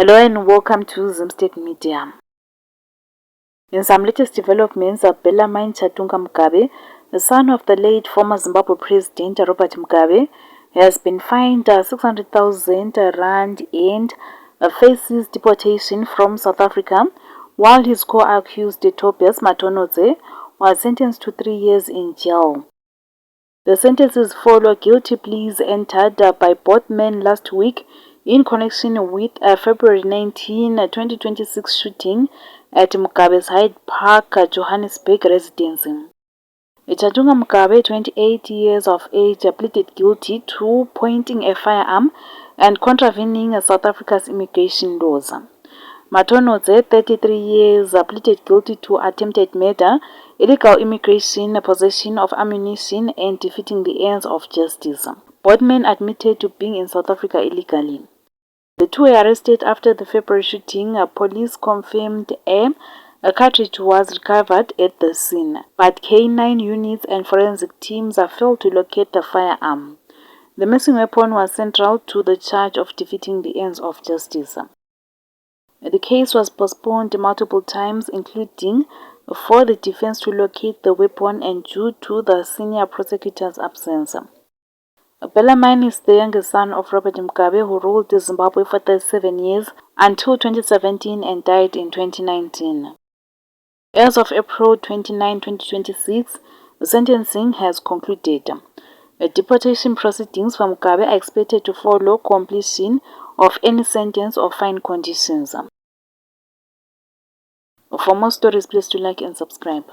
Hello and welcome to Zimstate Media. In some latest developments, Bellarmine Chatunga Mugabe, the son of the late former Zimbabwe President Robert Mugabe, has been fined 600,000 rand and faces deportation from South Africa, while his co-accused Tobias Matonodze was sentenced to 3 years in jail. The sentences follow guilty pleas entered by both men last week in connection with a February 19, 2026 shooting at Mugabe's Hyde Park, Johannesburg residence. Chatunga Mugabe, 28 years of age, pleaded guilty to pointing a firearm and contravening South Africa's immigration laws. Matonodze, 33 years, pleaded guilty to attempted murder, illegal immigration, possession of ammunition, and defeating the ends of justice. Both men admitted to being in South Africa illegally. The two were arrested after the February shooting. Police confirmed a cartridge was recovered at the scene, but K9 units and forensic teams failed to locate the firearm. The missing weapon was central to the charge of defeating the ends of justice. The case was postponed multiple times, including for the defense to locate the weapon and due to the senior prosecutor's absence. Bellarmine is the youngest son of Robert Mugabe, who ruled Zimbabwe for 37 years until 2017 and died in 2019. As of April 29, 2026, the sentencing has concluded. The deportation proceedings for Mugabe are expected to follow completion of any sentence or fine conditions. For more stories, please do like and subscribe.